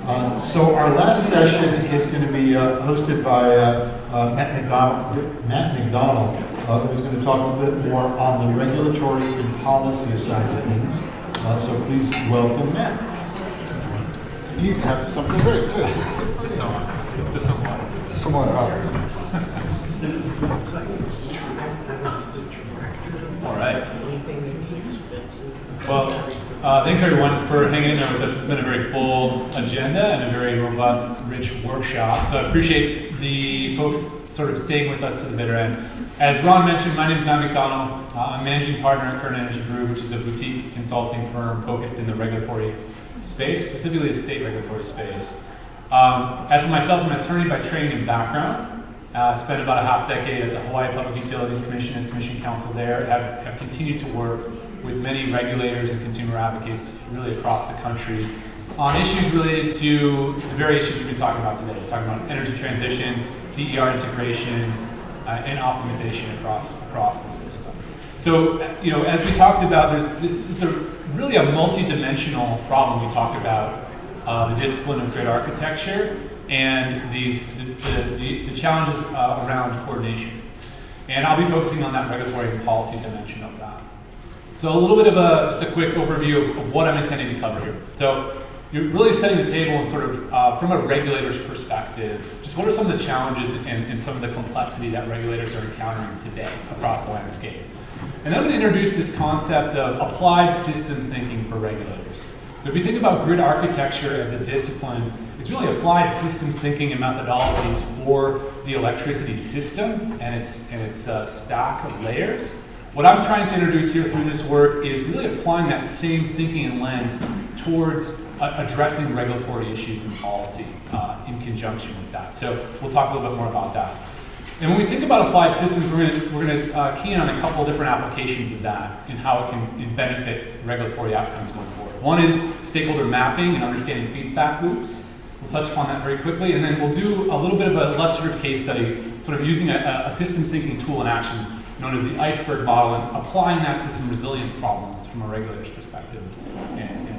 So our last session is going to be hosted by Matt McDonnell, who's going to talk a bit more on the regulatory and policy side of things. So please welcome Matt. You have something great too. Just some water. Just some water. All right. Well, thanks everyone for hanging in there with us. It's been a very full agenda and a very robust, rich workshop. So I appreciate the folks sort of staying with us to the bitter end. As Ron mentioned, my name is Matt McDonnell. I'm managing partner at Current Energy Group, which is a boutique consulting firm focused in the regulatory space, specifically the state regulatory space. As for myself, I'm an attorney by training and background. Spent about a half decade at the Hawaii Public Utilities Commission as Commission Counsel there. Have continued to work with many regulators and consumer advocates really across the country on issues related to the very issues we've been talking about today. We're talking about energy transition, DER integration, and optimization across the system. So, as we talked about, this is really a multi-dimensional problem. We talk about the discipline of grid architecture and the challenges around coordination. And I'll be focusing on that regulatory and policy dimension of that. So a little bit of just a quick overview of what I'm intending to cover here. So you're really setting the table and sort of from a regulator's perspective, just what are some of the challenges and some of the complexity that regulators are encountering today across the landscape. And then I'm going to introduce this concept of applied system thinking for regulators. So if you think about grid architecture as a discipline, it's really applied systems thinking and methodologies for the electricity system and its stack of layers. What I'm trying to introduce here through this work is really applying that same thinking and lens towards addressing regulatory issues and policy in conjunction with that. So we'll talk a little bit more about that. And when we think about applied systems, we're going to key in on a couple of different applications of that and how it can benefit regulatory outcomes going forward. One is stakeholder mapping and understanding feedback loops. We'll touch upon that very quickly, and then we'll do a little bit of a illustrative case study, sort of using a systems thinking tool in action known as the iceberg model and applying that to some resilience problems from a regulator's perspective and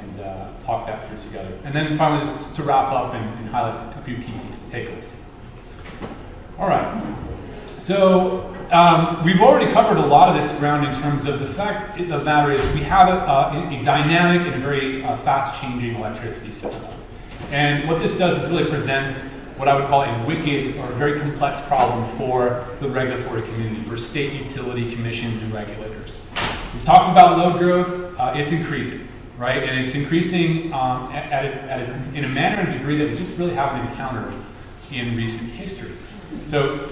talk that through together. And then finally, just to wrap up and highlight a few key takeaways. All right. So we've already covered a lot of this ground in terms of the fact of the matter is we have a dynamic and a very fast-changing electricity system. And what this does is really presents what I would call a wicked or a very complex problem for the regulatory community, for state utility commissions and regulators. We've talked about load growth. It's increasing, right? And it's increasing in a manner and degree that we just really haven't encountered in recent history. So,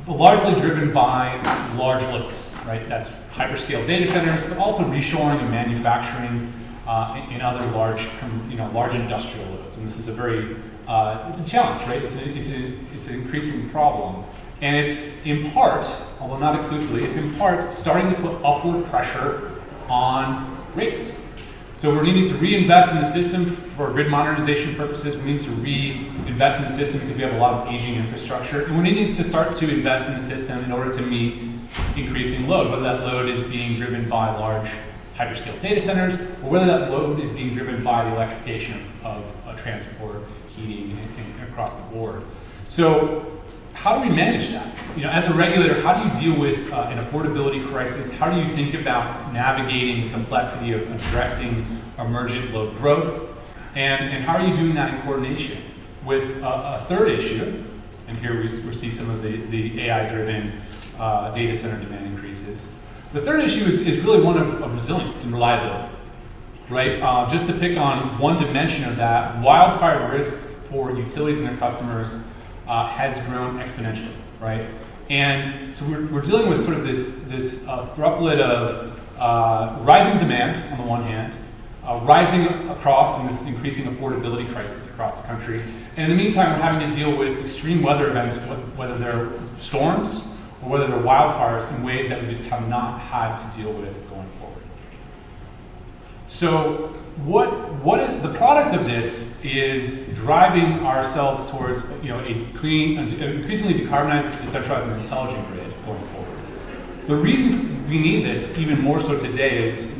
largely driven by large loads, right? That's hyperscale data centers, but also reshoring and manufacturing in other large industrial loads. And this is it's a challenge, right? It's an increasing problem. And it's in part, although not exclusively, it's in part starting to put upward pressure on rates. So we're needing to reinvest in the system for grid modernization purposes. We need to reinvest in the system because we have a lot of aging infrastructure. And we're needing to start to invest in the system in order to meet increasing load, whether that load is being driven by large hyperscale data centers, or whether that load is being driven by the electrification of transport, heating, and across the board. So how do we manage that? As a regulator, how do you deal with an affordability crisis? How do you think about navigating the complexity of addressing emergent load growth? And how are you doing that in coordination with a third issue? And here we see some of the AI-driven data center demand increases. The third issue is really one of resilience and reliability, right? Just to pick on one dimension of that, wildfire risks for utilities and their customers has grown exponentially, right? And so we're dealing with sort of this throughput of rising demand on the one hand, rising across and this increasing affordability crisis across the country. And in the meantime, we're having to deal with extreme weather events, whether they're storms or whether they're wildfires, in ways that we just have not had to deal with going forward. So the product of this is driving ourselves towards a clean, increasingly decarbonized, decentralized, and intelligent grid going forward. The reason we need this even more so today is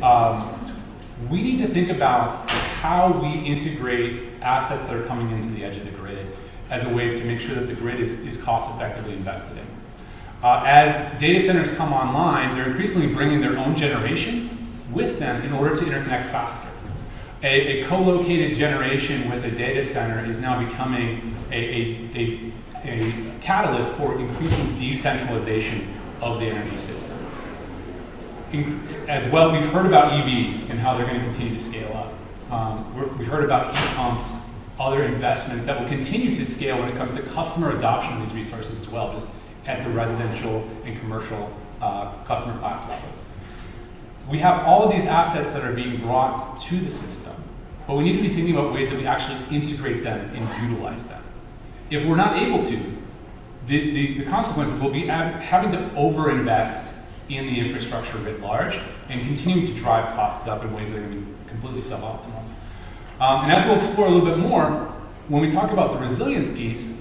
we need to think about how we integrate assets that are coming into the edge of the grid as a way to make sure that the grid is cost effectively invested in. As data centers come online, they're increasingly bringing their own generation with them in order to interconnect faster. A co-located generation with a data center is now becoming a catalyst for increasing decentralization of the energy system. As well, we've heard about EVs and how they're going to continue to scale up. We've heard about heat pumps, other investments that will continue to scale when it comes to customer adoption of these resources as well, just at the residential and commercial customer class levels. We have all of these assets that are being brought to the system, but we need to be thinking about ways that we actually integrate them and utilize them. If we're not able to, the consequences will be having to overinvest in the infrastructure writ large and continuing to drive costs up in ways that are going to be completely suboptimal. And as we'll explore a little bit more, when we talk about the resilience piece,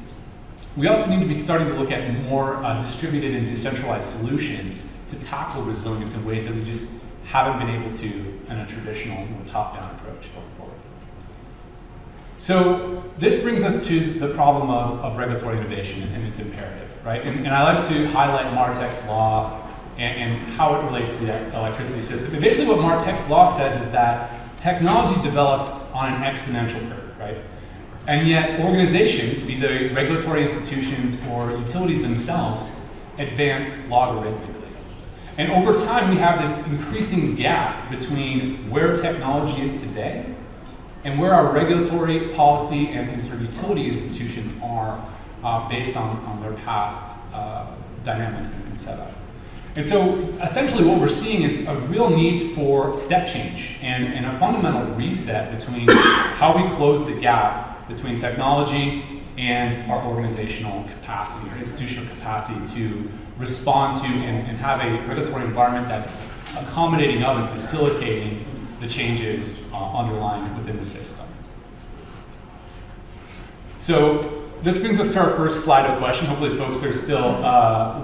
we also need to be starting to look at more distributed and decentralized solutions to tackle resilience in ways that we just haven't been able to in a traditional top-down approach going forward. So this brings us to the problem of regulatory innovation and its imperative, right? And I like to highlight Martek's law and how it relates to the electricity system. And basically what Martek's law says is that technology develops on an exponential curve, right? And yet organizations, be they regulatory institutions or utilities themselves, advance logarithmically. And over time, we have this increasing gap between where technology is today and where our regulatory policy and sort of utility institutions are based on their past dynamics and setup. And so essentially what we're seeing is a real need for step change and a fundamental reset between how we close the gap between technology and our organizational capacity or institutional capacity to respond to and have a regulatory environment that's accommodating of and facilitating the changes underlying within the system. So this brings us to our first Slido question. Hopefully folks are still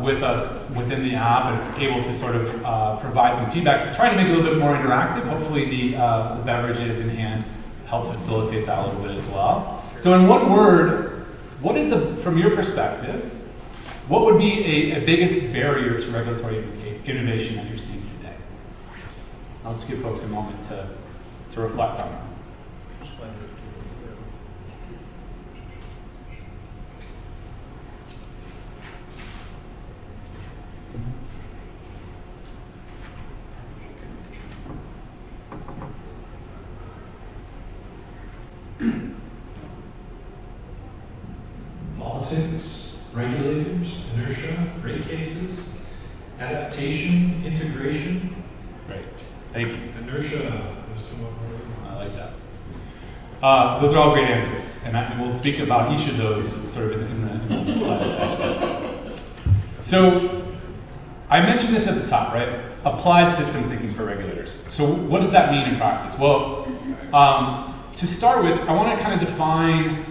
with us within the app and able to sort of provide some feedback. So trying to make it a little bit more interactive. Hopefully the beverages in hand help facilitate that a little bit as well. So in one word, what is, from your perspective, what would be a biggest barrier to regulatory innovation that you're seeing today? I'll just give folks a moment to reflect on that. Politics, regulators, inertia, rate cases, adaptation, integration. Great, thank you. Inertia. I like that. Those are all great answers, and we'll speak about each of those sort of in the slides. So I mentioned this at the top, right? Applied system thinking for regulators. So what does that mean in practice? Well, to start with, I want to kind of define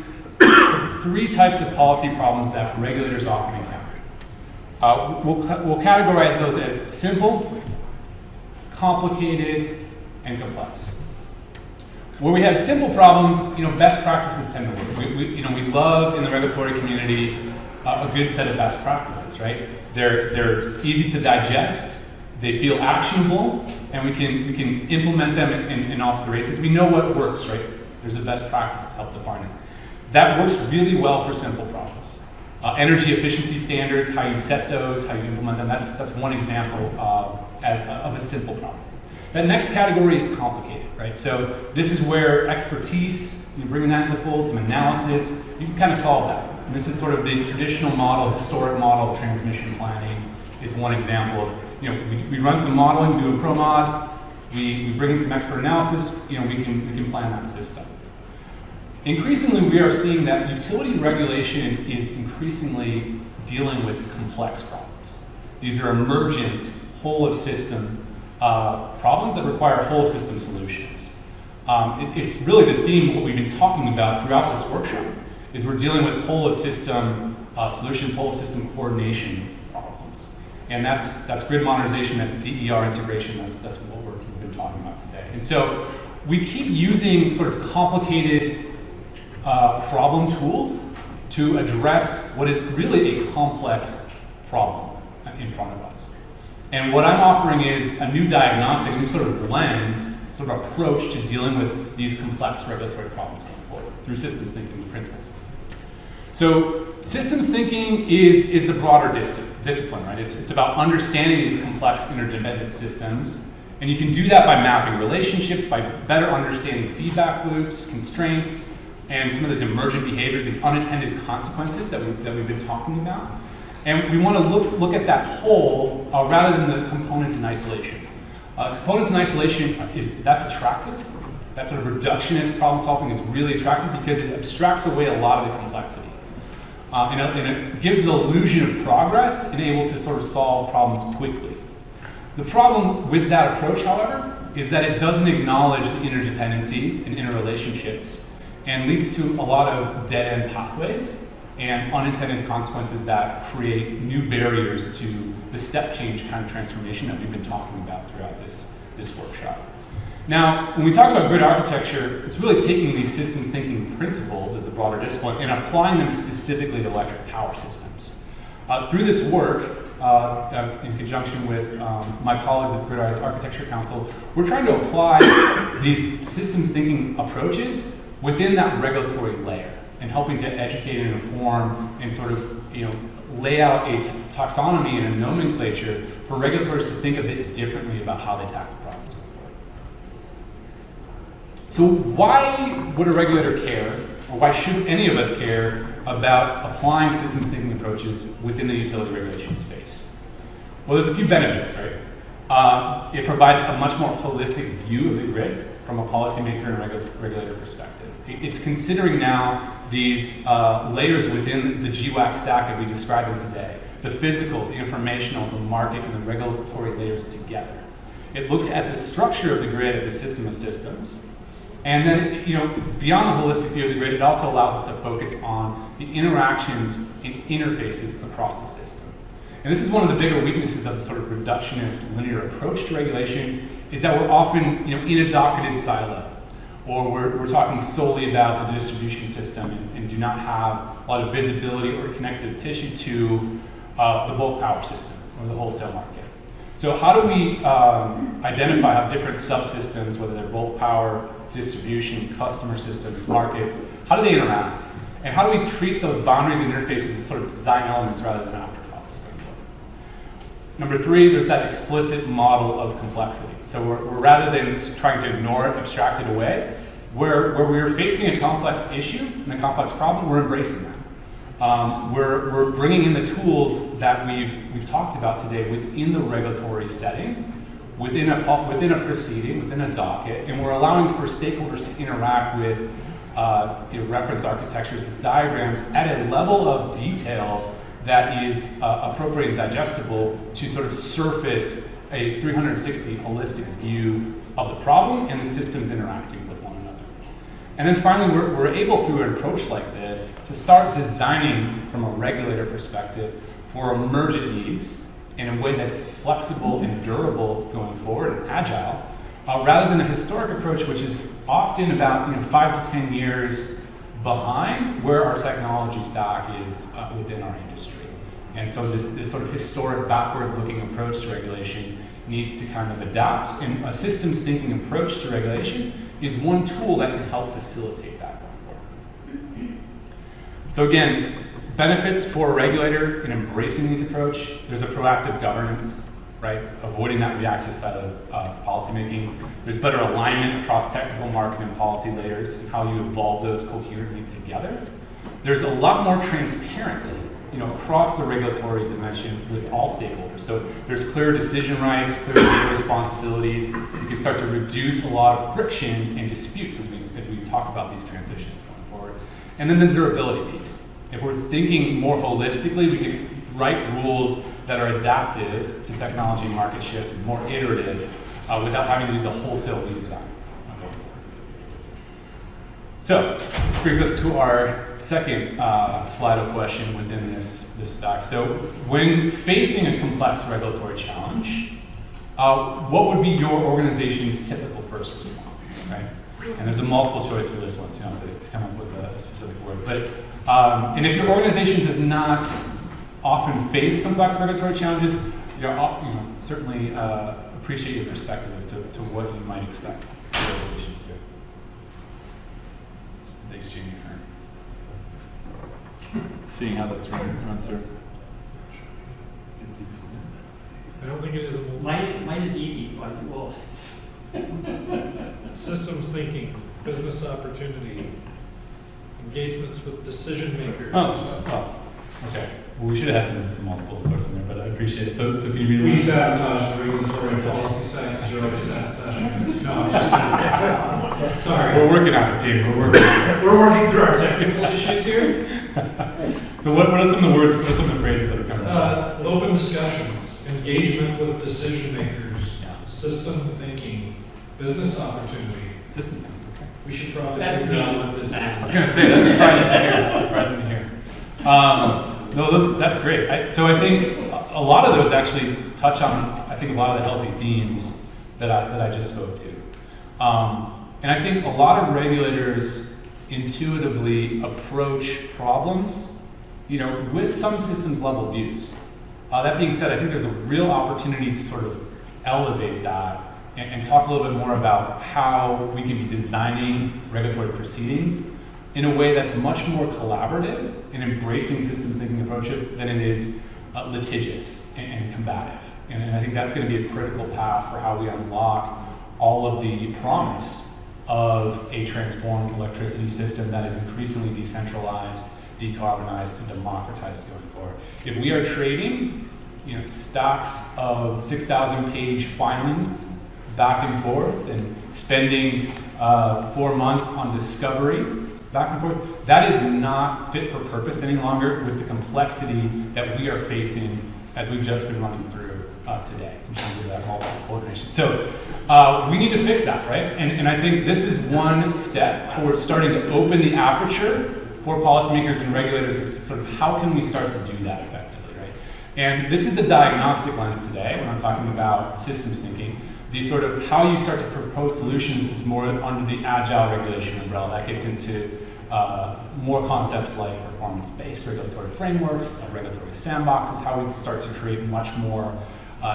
three types of policy problems that regulators often encounter. We'll categorize those as simple, complicated, and complex. Where we have simple problems, best practices tend to work. We love in the regulatory community a good set of best practices, right? They're easy to digest, they feel actionable, and we can implement them and off the races. We know what works, right? There's a best practice to help define it. That works really well for simple problems. Energy efficiency standards, how you set those, how you implement them, that's one example of a simple problem. That next category is complicated, right? So this is where expertise, bringing that in the fold, some analysis, you can kind of solve that. And this is sort of the traditional model, historic model of transmission planning is one example of, we run some modeling, we do a pro-mod, we bring in some expert analysis, we can plan that system. Increasingly, we are seeing that utility regulation is increasingly dealing with complex problems. These are emergent whole-of-system problems that require whole-of-system solutions. It's really the theme of what we've been talking about throughout this workshop, is we're dealing with whole-of-system solutions, whole-of-system coordination problems. And that's grid modernization, that's DER integration, that's what we've been talking about today. And so we keep using sort of complicated problem tools to address what is really a complex problem in front of us. And what I'm offering is a new diagnostic, a new sort of lens, sort of approach to dealing with these complex regulatory problems going forward through systems thinking principles. So systems thinking is the broader discipline, right? It's about understanding these complex interdependent systems. And you can do that by mapping relationships, by better understanding feedback loops, constraints, and some of those emergent behaviors, these unintended consequences that we've been talking about. And we want to look at that whole rather than the components in isolation. Components in isolation, that's attractive. That sort of reductionist problem solving is really attractive because it abstracts away a lot of the complexity. And it gives the illusion of progress and able to sort of solve problems quickly. The problem with that approach, however, is that it doesn't acknowledge the interdependencies and interrelationships and leads to a lot of dead-end pathways and unintended consequences that create new barriers to the step change kind of transformation that we've been talking about throughout this workshop. Now, when we talk about grid architecture, it's really taking these systems thinking principles as the broader discipline and applying them specifically to electric power systems. Through this work, in conjunction with my colleagues at the Grid Architecture Council, we're trying to apply these systems thinking approaches within that regulatory layer and helping to educate and inform and sort of lay out a taxonomy and a nomenclature for regulators to think a bit differently about how they tackle problems. So why would a regulator care, or why should any of us care about applying systems thinking approaches within the utility regulation space? Well, there's a few benefits, right? It provides a much more holistic view of the grid from a policymaker and regulator perspective. It's considering now these layers within the GWAC stack that we described in today, the physical, the informational, the market, and the regulatory layers together. It looks at the structure of the grid as a system of systems. And then, beyond the holistic view of the grid, it also allows us to focus on the interactions and interfaces across the system. And this is one of the bigger weaknesses of the sort of reductionist linear approach to regulation, is that we're often, in a docketed silo, or we're talking solely about the distribution system and do not have a lot of visibility or connective tissue to the bulk power system or the wholesale market. So how do we identify how different subsystems, whether they're bulk power, distribution, customer systems, markets, how do they interact? And how do we treat those boundaries and interfaces as sort of design elements rather than afterthoughts? Number 3, there's that explicit model of complexity. So we're rather than trying to ignore it, abstract it away, where we're facing a complex issue and a complex problem, we're embracing that. We're bringing in the tools that we've talked about today within the regulatory setting, within a proceeding, within a docket, and we're allowing for stakeholders to interact with reference architectures and diagrams at a level of detail that is appropriate and digestible to sort of surface a 360 holistic view of the problem and the systems interacting with one another. And then finally, we're able through an approach like this to start designing from a regulator perspective for emergent needs in a way that's flexible and durable going forward and agile, rather than a historic approach which is often about 5 to 10 years behind where our technology stack is within our industry. And so this sort of historic backward-looking approach to regulation needs to kind of adapt. And a systems thinking approach to regulation is one tool that can help facilitate that going forward. So again, benefits for a regulator in embracing these approach, there's a proactive governance, right? Avoiding that reactive side of policymaking. There's better alignment across technical, market, and policy layers and how you evolve those coherently together. There's a lot more transparency, across the regulatory dimension with all stakeholders. So there's clear decision rights, clear data responsibilities. You can start to reduce a lot of friction and disputes as we talk about these transitions going forward. And then the durability piece. If we're thinking more holistically, we can write rules that are adaptive to technology and market shifts, more iterative, without having to do the wholesale redesign. So this brings us to our second Slido question within this stack. So when facing a complex regulatory challenge, what would be your organization's typical first response, right? And there's a multiple choice for this one, so you don't have to come up with a specific word. But and if your organization does not often face complex regulatory challenges, certainly appreciate your perspective as to what you might expect the organization to do. Thanks, Jamie, for seeing how that's run through. I don't think it is a Mine is easy, so I do all of this. systems thinking, business opportunity, engagements with decision makers. Oh, okay. Well, we should have had some multiple floors in there, but I appreciate it. So can you read We it? sabotage the regulatory policy side because you're already sabotaging. No, I'm just kidding. Sorry. We're working on it, Jamie. We're working on it. We're working through our technical issues here. So what are some of the words, what are some of the phrases that are coming up? Open discussions, engagement with decision makers, Yeah. system thinking, business opportunity. System. Okay. We should probably That's figure me. out what this I was is. going to say, that's surprising to hear. That's surprising to hear. No, that's great. So I think a lot of those actually touch on, I think, a lot of the healthy themes that I just spoke to. And I think a lot of regulators intuitively approach problems, with some systems level views. That being said, I think there's a real opportunity to sort of elevate that and talk a little bit more about how we can be designing regulatory proceedings in a way that's much more collaborative and embracing systems thinking approaches than it is litigious and combative. And I think that's going to be a critical path for how we unlock all of the promise of a transformed electricity system that is increasingly decentralized, decarbonized, and democratized going forward. If we are trading, stacks of 6,000-page filings back and forth and spending 4 months on discovery back and forth, that is not fit for purpose any longer with the complexity that we are facing as we've just been running through today in terms of that multiple coordination. So we need to fix that, right? And I think this is one step towards starting to open the aperture for policymakers and regulators as to sort of how can we start to do that effectively, right? And this is the diagnostic lens today when I'm talking about systems thinking. The sort of how you start to propose solutions is more under the agile regulation umbrella. That gets into more concepts like performance-based regulatory frameworks, regulatory sandboxes, how we start to create much more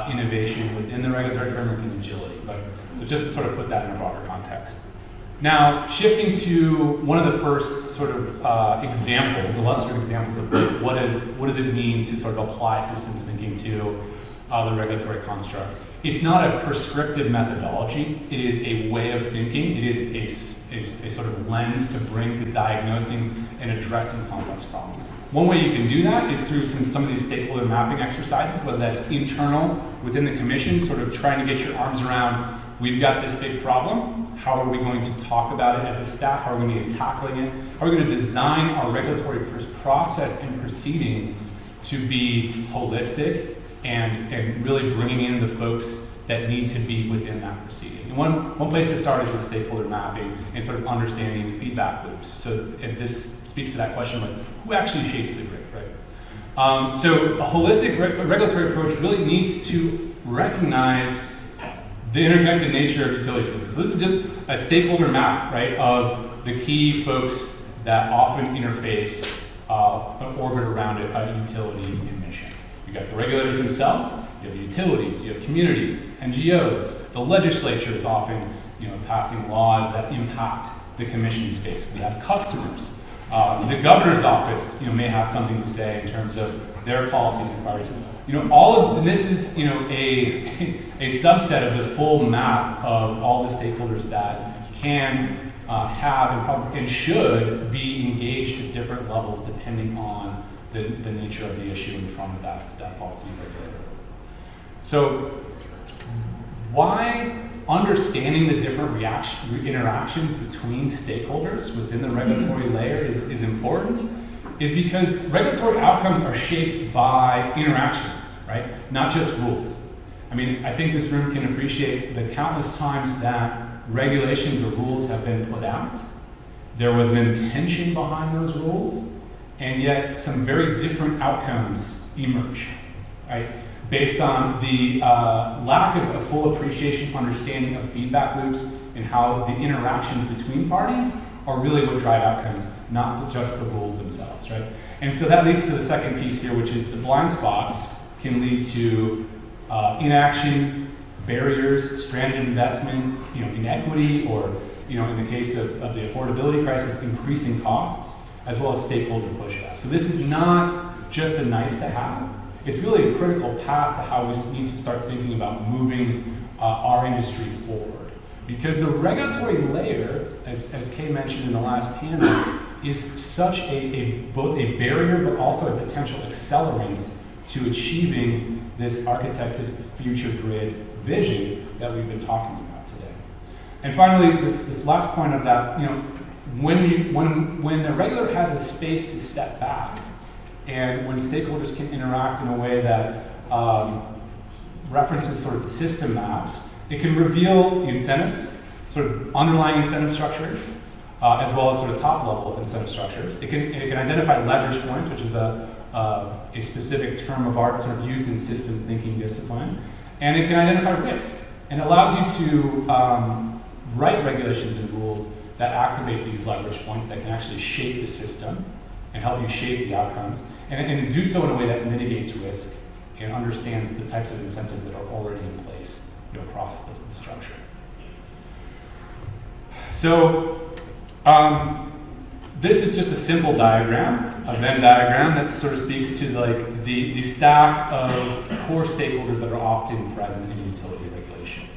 innovation within the regulatory framework and agility. So just to sort of put that in a broader context. Now, shifting to one of the first sort of examples, illustrative examples of what does it mean to sort of apply systems thinking to the regulatory construct. It's not a prescriptive methodology. It is a way of thinking. It is a sort of lens to bring to diagnosing and addressing complex problems. One way you can do that is through some of these stakeholder mapping exercises, whether that's internal within the commission, sort of trying to get your arms around, we've got this big problem. How are we going to talk about it as a staff? How are we going to be tackling it? How are we going to design our regulatory process and proceeding to be holistic and really bringing in the folks that need to be within that proceeding. And one place to start is with stakeholder mapping and sort of understanding feedback loops. So this speaks to that question of who actually shapes the grid, right? So a holistic regulatory approach really needs to recognize the interconnected nature of utility systems. So this is just a stakeholder map, right, of the key folks that often interface orbit around a utility emission. You got the regulators themselves, you have the utilities, you have communities, NGOs, the legislature is often passing laws that impact the commission space. We have customers. The governor's office may have something to say in terms of their policies and priorities. And this is a subset of the full map of all the stakeholders that can have and should be engaged at different levels depending on the nature of the issue in front of that policy regulator. So why understanding the different interactions between stakeholders within the regulatory layer is important is because regulatory outcomes are shaped by interactions, right? Not just rules. I mean, I think this room can appreciate the countless times that regulations or rules have been put out. There was an intention behind those rules, and yet some very different outcomes emerge, right? Based on the lack of a full appreciation, understanding of feedback loops and how the interactions between parties are really what drive outcomes, not just the rules themselves, right? And so that leads to the second piece here, which is the blind spots can lead to inaction, barriers, stranded investment, inequity, or in the case of the affordability crisis, increasing costs, as well as stakeholder pushback. So this is not just a nice to have. It's really a critical path to how we need to start thinking about moving our industry forward. Because the regulatory layer, as Kay mentioned in the last panel, is such both a barrier but also a potential accelerant to achieving this architected future grid vision that we've been talking about today. And finally, this last point of that, when the regulator has a space to step back, and when stakeholders can interact in a way that references sort of system maps, it can reveal the incentives, sort of underlying incentive structures, as well as sort of top-level incentive structures. It can identify leverage points, which is a specific term of art sort of used in system thinking discipline. And it can identify risk. And it allows you to write regulations and rules that activate these leverage points that can actually shape the system and help you shape the outcomes, and do so in a way that mitigates risk and understands the types of incentives that are already in place across the structure. So this is just a simple diagram, a Venn diagram that sort of speaks to like the stack of core stakeholders that are often present in utility regulation.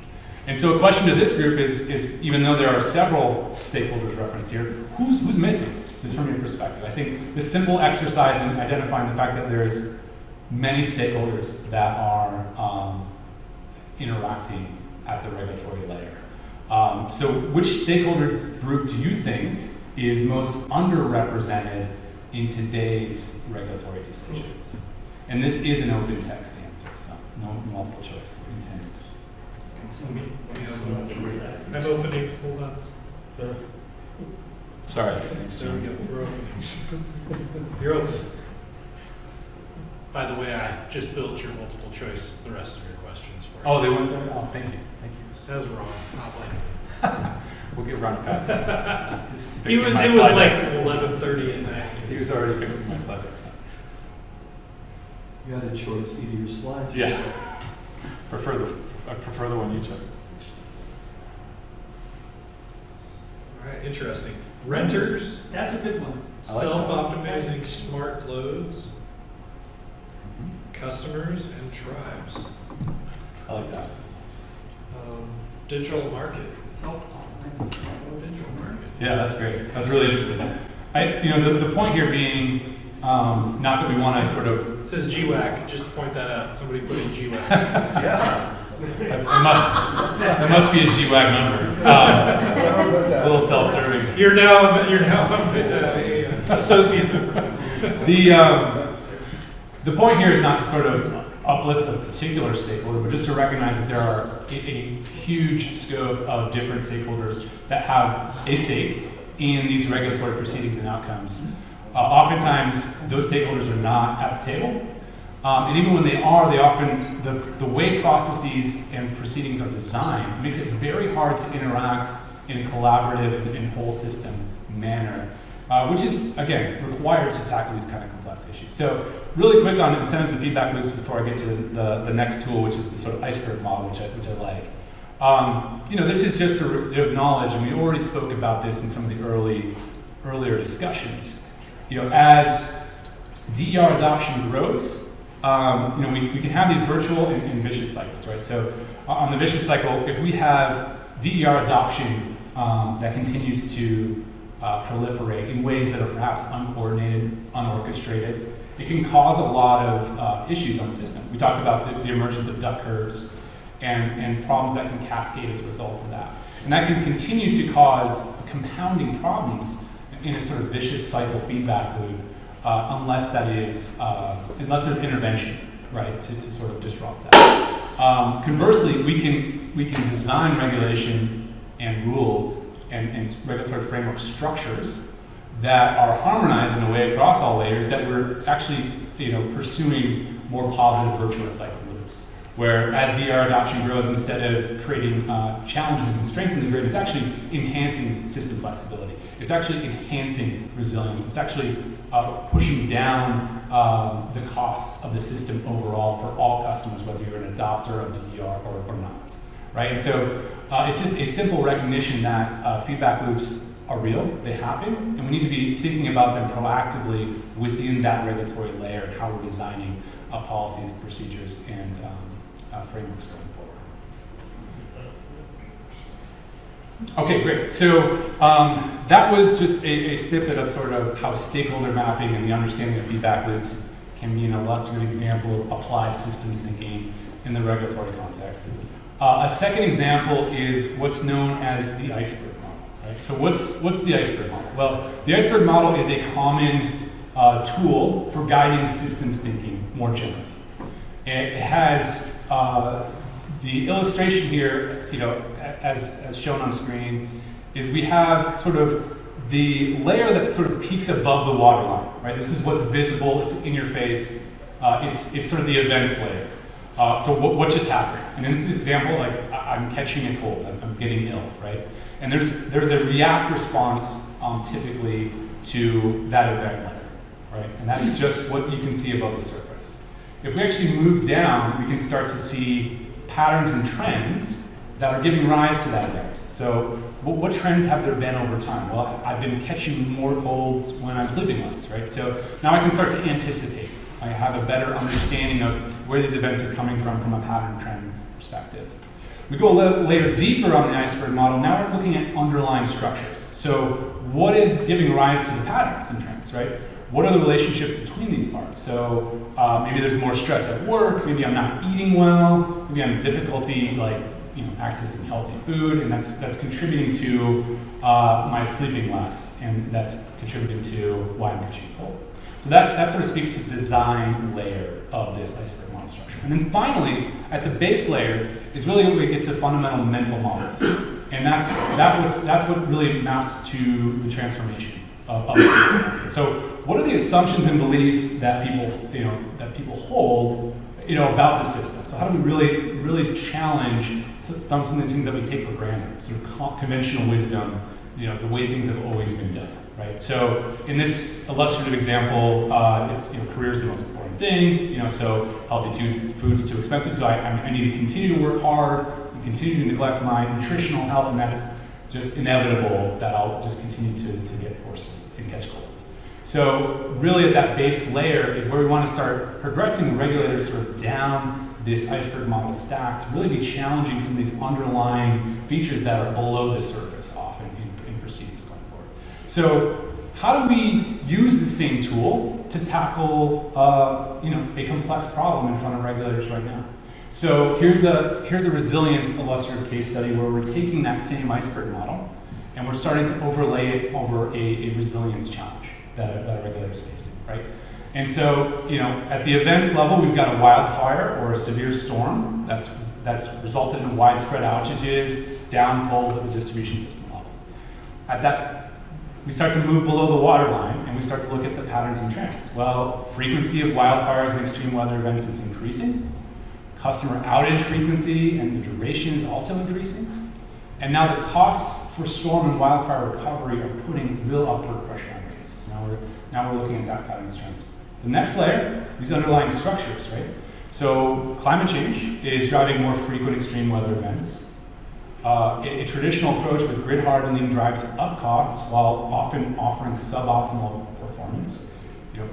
And so a question to this group is even though there are several stakeholders referenced here, who's missing, just from your perspective? I think this simple exercise in identifying the fact that there's many stakeholders that are interacting at the regulatory layer. So which stakeholder group do you think is most underrepresented in today's regulatory decisions? And this is an open text answer, so no multiple choice intended. I'm opening, hold on. Sorry. Thanks, There we John. go, we're open. You're open. By the way, I just built your multiple choice, the rest of your questions for you. Oh, they went there? Oh, thank you. Thank you. That was wrong, not like. We'll get Ron past this. He's It fixing was my like slide deck. 11:30 at night. He was already fixing my slide deck. so. You had a choice, either your slides. or- Yeah. I prefer the one you chose. All right, interesting. Renters, That's a good one. I like that. self-optimizing smart loads, customers, and tribes. I like that. Digital market. Self-optimizing. Digital market. Yeah, that's great. That's really interesting. The point here being, not that we want to sort of, It says GWAC, just point that out. Somebody put in GWAC. it must be a GWAC number. A little self-serving. You're now associate member. The point here is not to sort of uplift a particular stakeholder, but just to recognize that there are a huge scope of different stakeholders that have a stake in these regulatory proceedings and outcomes. Oftentimes, those stakeholders are not at the table. And even when they are, they often, the way processes and proceedings are designed makes it very hard to interact in a collaborative and whole system manner, which is, again, required to tackle these kind of complex issues. So really quick on incentives and feedback loops before I get to the next tool, which is the sort of iceberg model, which I like. This is just to acknowledge, and we already spoke about this in some of the earlier discussions. As DER adoption grows, we can have these virtual and vicious cycles, right? So on the vicious cycle, if we have DER adoption that continues to proliferate in ways that are perhaps uncoordinated, unorchestrated, it can cause a lot of issues on the system. We talked about the emergence of duck curves and problems that can cascade as a result of that. And that can continue to cause compounding problems in a sort of vicious cycle feedback loop unless there's intervention, right, to sort of disrupt that. Conversely, we can design regulation and rules and regulatory framework structures that are harmonized in a way across all layers that we're actually pursuing more positive virtuous cycle loops. where as DER adoption grows, instead of creating challenges and constraints in the grid, it's actually enhancing system flexibility. It's actually enhancing resilience. It's actually pushing down the costs of the system overall for all customers, whether you're an adopter of DER or not, right? And so it's just a simple recognition that feedback loops are real, they happen, and we need to be thinking about them proactively within that regulatory layer and how we're designing policies, procedures, and frameworks going forward. Okay, great. So that was just a snippet of sort of how stakeholder mapping and the understanding of feedback loops can be an illustrative example of applied systems thinking in the regulatory context. A second example is what's known as the iceberg model. Right? So what's the iceberg model? Well, the iceberg model is a common tool for guiding systems thinking more generally. It has the illustration here, as shown on screen, is we have sort of the layer that sort of peaks above the waterline, right? This is what's visible, it's in your face. It's sort of the events layer. So what just happened? And in this example, like I'm catching a cold, I'm getting ill, right? And there's a react response typically to that event layer, right? And that's just what you can see above the surface. If we actually move down, we can start to see patterns and trends that are giving rise to that event. So what trends have there been over time? Well, I've been catching more colds when I'm sleeping less, right? So now I can start to anticipate. I have a better understanding of where these events are coming from a pattern trend perspective. We go a layer deeper on the iceberg model. Now we're looking at underlying structures. So what is giving rise to the patterns and trends, right? What are the relationships between these parts? So maybe there's more stress at work, maybe I'm not eating well, maybe I'm having difficulty accessing healthy food, and that's contributing to my sleeping less, and that's contributing to why I'm catching a cold. So that sort of speaks to the design layer of this iceberg model structure. And then finally, at the base layer is really where we get to fundamental mental models. And that's what really maps to the transformation of the system. So what are the assumptions and beliefs that people hold about the system? So how do we really challenge some of these things that we take for granted, sort of conventional wisdom, the way things have always been done, right? So in this illustrative example, it's career is the most important thing, so healthy food's too expensive, so I need to continue to work hard and continue to neglect my nutritional health, and that's just inevitable that I'll just continue to get hoarse and catch colds. So really at that base layer is where we want to start progressing regulators sort of down this iceberg model stack to really be challenging some of these underlying features that are below the surface often in proceedings going forward. So how do we use the same tool to tackle a complex problem in front of regulators right now? So here's a resilience illustrative case study where we're taking that same iceberg model and we're starting to overlay it over a resilience challenge that a regulator is facing, right? And so, at the events level, we've got a wildfire or a severe storm that's resulted in widespread outages, down poles at the distribution system level. At that, we start to move below the waterline and we start to look at the patterns and trends. Well, frequency of wildfires and extreme weather events is increasing. Customer outage frequency and the duration is also increasing. And now the costs for storm and wildfire recovery are putting real upward pressure on rates. Now we're looking at that patterns and trends. The next layer, these underlying structures, right? So climate change is driving more frequent extreme weather events. A traditional approach with grid hardening drives up costs while often offering suboptimal performance.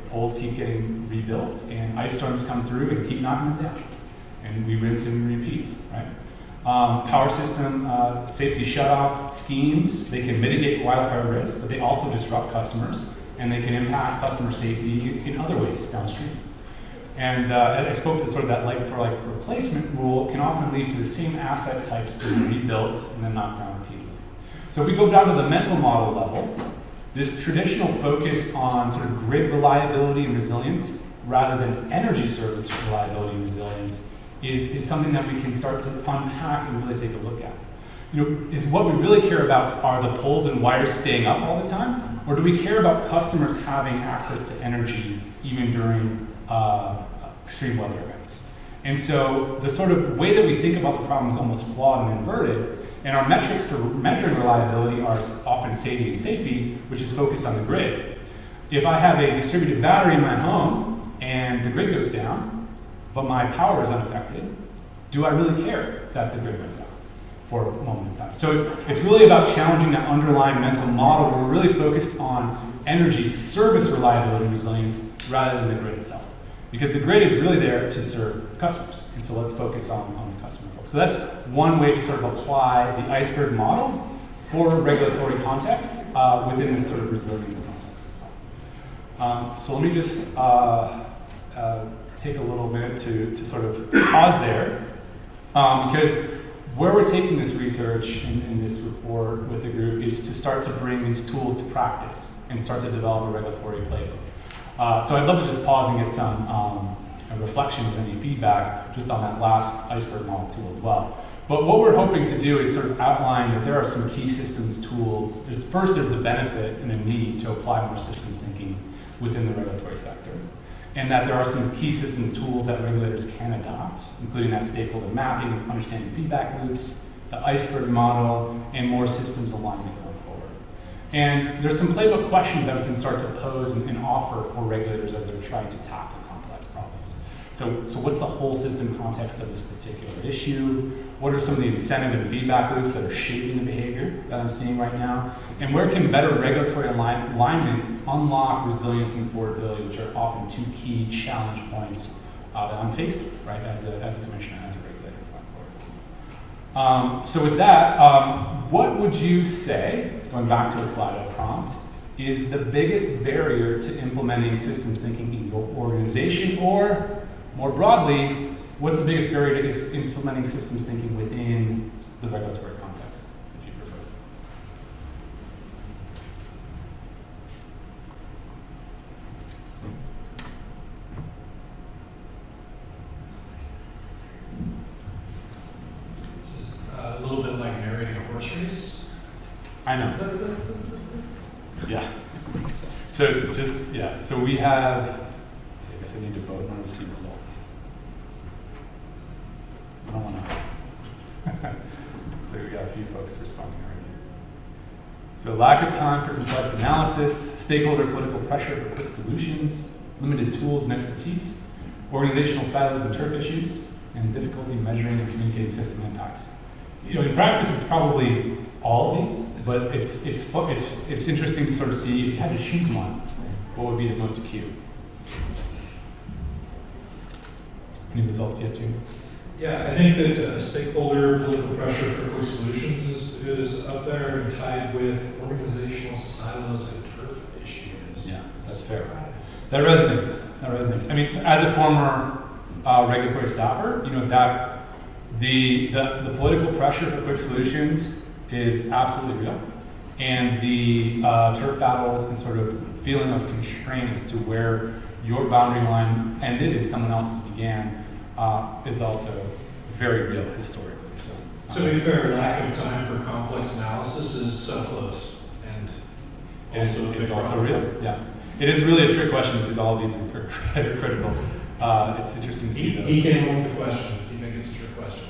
Poles keep getting rebuilt and ice storms come through and keep knocking them down. And we rinse and repeat, right? Power system safety shutoff schemes, they can mitigate wildfire risk, but they also disrupt customers and they can impact customer safety in other ways downstream. And I spoke to sort of that like-for-like replacement rule can often lead to the same asset types being rebuilt and then knocked down repeatedly. So if we go down to the mental model level, this traditional focus on sort of grid reliability and resilience rather than energy service reliability and resilience is something that we can start to unpack and really take a look at. Is what we really care about are the poles and wires staying up all the time, or do we care about customers having access to energy even during extreme weather events? And so the sort of way that we think about the problem is almost flawed and inverted, and our metrics for measuring reliability are often SAIDI and SAFE, which is focused on the grid. If I have a distributed battery in my home and the grid goes down, but my power is unaffected, do I really care that the grid went down for a moment in time? So it's really about challenging that underlying mental model where we're really focused on energy service reliability and resilience rather than the grid itself. Because the grid is really there to serve customers. And so let's focus on the customer folks. So that's one way to sort of apply the iceberg model for regulatory context within this sort of resilience context as well. So let me just take a little minute to sort of pause there. Because where we're taking this research in this report with the group is to start to bring these tools to practice and start to develop a regulatory playbook. So I'd love to just pause and get some reflections or any feedback just on that last iceberg model tool as well. But what we're hoping to do is sort of outline that there are some key systems tools. There's a benefit and a need to apply more systems thinking within the regulatory sector. And that there are some key system tools that regulators can adopt, including that stakeholder mapping, understanding feedback loops, the iceberg model, and more systems alignment going forward. And there's some playbook questions that we can start to pose and offer for regulators as they're trying to tackle complex problems. So what's the whole system context of this particular issue? What are some of the incentive and feedback loops that are shaping the behavior that I'm seeing right now? And where can better regulatory alignment unlock resilience and affordability, which are often two key challenge points that I'm facing, right, as a commissioner, as a regulator going forward. So with that, what would you say, going back to a Slido prompt, is the biggest barrier to implementing systems thinking in your organization, or more broadly, what's the biggest barrier to implementing systems thinking within the regulatory context, if you prefer? This is a little bit like narrating a horse race. I know. Yeah. So so we have, let's see, I guess I need to vote when we see results. I don't want to. So we got a few folks responding already. So lack of time for complex analysis, stakeholder political pressure for quick solutions, limited tools and expertise, organizational silos and turf issues, and difficulty measuring and communicating system impacts. You know, in practice, it's probably all of these, but it's interesting to sort of see if you had to choose one, what would be the most acute? Any results yet, Jim? Yeah, I think that stakeholder political pressure for quick solutions is up there and tied with organizational silos and turf issues. Yeah, that's fair. That resonates. I mean, so as a former regulatory staffer, you know that the political pressure for quick solutions is absolutely real, and the turf battles and sort of feeling of constraint as to where your boundary line ended and someone else's began is also very real historically. So, to be fair, lack of time for complex analysis is so close, and it's also real. Yeah, it is really a trick question because all of these are critical. It's interesting to see. He came up with the questions. If you think it's a trick question.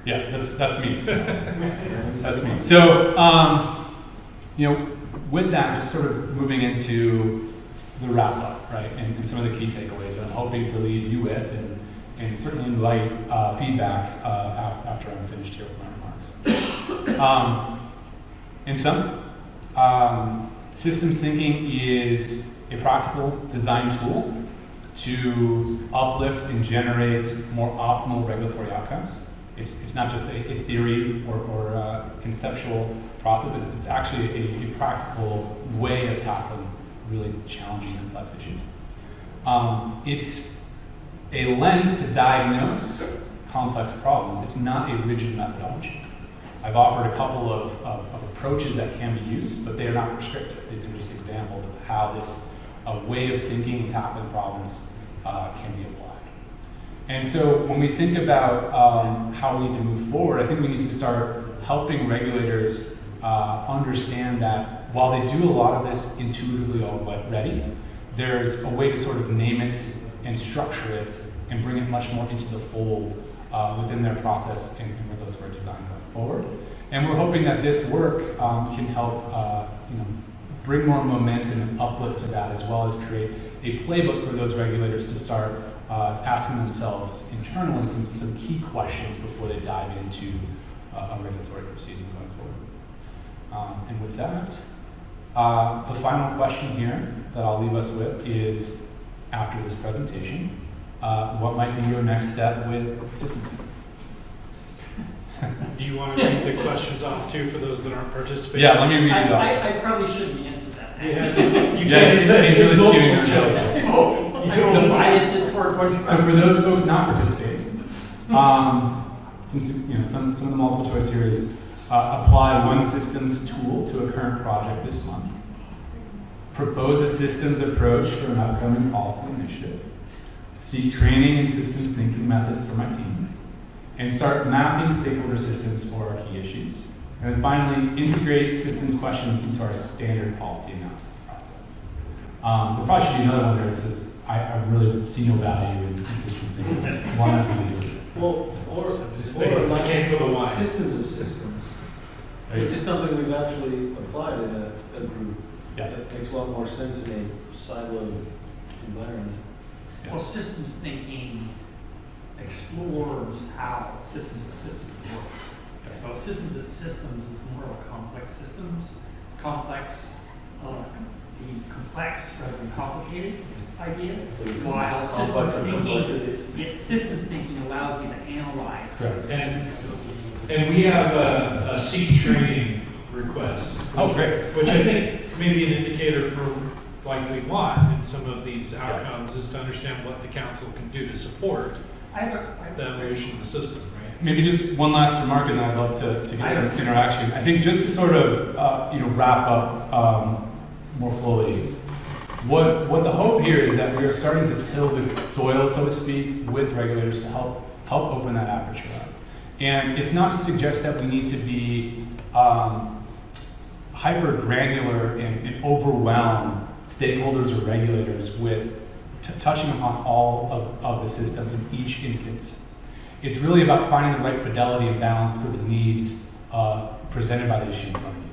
Yeah, that's me. That's me. So, you know, with that, just sort of moving into the wrap up, right, and some of the key takeaways that I'm hoping to leave you with, and certainly invite feedback after I'm finished here with my remarks. In sum, systems thinking is a practical design tool to uplift and generate more optimal regulatory outcomes. It's not just a theory or a conceptual process. It's actually a practical way of tackling really challenging, complex issues. It's a lens to diagnose complex problems. It's not a rigid methodology. I've offered a couple of approaches that can be used, but they are not prescriptive. These are just examples of how this way of thinking and tackling problems can be applied. And so when we think about how we need to move forward, I think we need to start helping regulators understand that while they do a lot of this intuitively already, there's a way to sort of name it and structure it and bring it much more into the fold within their process and regulatory design going forward. And we're hoping that this work can help bring more momentum and uplift to that, as well as create a playbook for those regulators to start asking themselves internally some key questions before they dive into a regulatory proceeding going forward. And with that, the final question here that I'll leave us with is, after this presentation, what might be your next step with systems? Do you want to read the questions off too for those that aren't participating? Yeah, let me read it off. I probably shouldn't answer that. You Yeah, he's really skewing their multiple notes. I'm so biased it towards one. So for those folks not participating, some of the multiple choice here is apply one systems tool to a current project this month. Propose a systems approach for an upcoming policy initiative. Seek training and systems thinking methods for my team. And start mapping stakeholder systems for our key issues. And then finally, integrate systems questions into our standard policy analysis process. There probably should be another one there that says, I really see no value in systems thinking. Why not do it? Well, or like systems of systems, which is something we've actually applied in a group. Yeah. That makes a lot more sense in a siloed environment. Yeah. Well, systems thinking explores how systems of systems work. So systems of systems is more of a complex systems, complex rather than complicated idea. While systems thinking allows me to analyze systems of systems. And we have a seek training request. Oh, great. Which I think may be an indicator for like we want in some of these outcomes is to understand what the council can do to support the evolution of the system, right? Maybe just one last remark, and then I'd love to get some interaction. I think just to sort of wrap up more fully, what the hope here is that we are starting to till the soil, so to speak, with regulators to help open that aperture up. And it's not to suggest that we need to be hyper granular and overwhelm stakeholders or regulators with touching upon all of the system in each instance. It's really about finding the right fidelity and balance for the needs presented by the issue in front of you.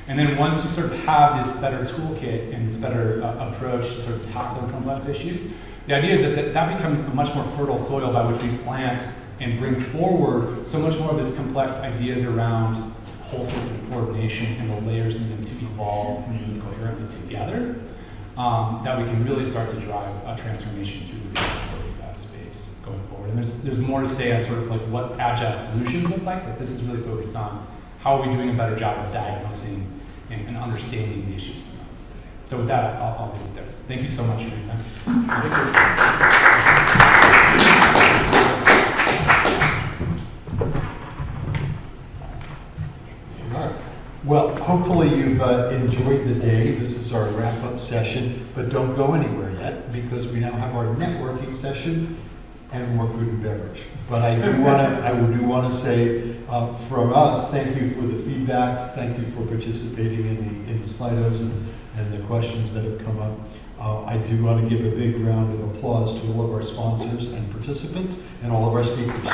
And then once you sort of have this better toolkit and this better approach to sort of tackling complex issues, the idea is that becomes a much more fertile soil by which we plant and bring forward so much more of this complex ideas around whole system coordination and the layers needed to evolve and move coherently together, that we can really start to drive a transformation through the regulatory space going forward. And there's more to say on sort of like what agile solutions look like, but this is really focused on how are we doing a better job of diagnosing and understanding the issues we have today. So with that, I'll leave it there. Thank you so much for your time. Well, hopefully you've enjoyed the day. This is our wrap-up session, but don't go anywhere yet because we now have our networking session and more food and beverage. But I do want to say from us, thank you for the feedback. Thank you for participating in the Slidos and the questions that have come up. I do want to give a big round of applause to all of our sponsors and participants and all of our speakers.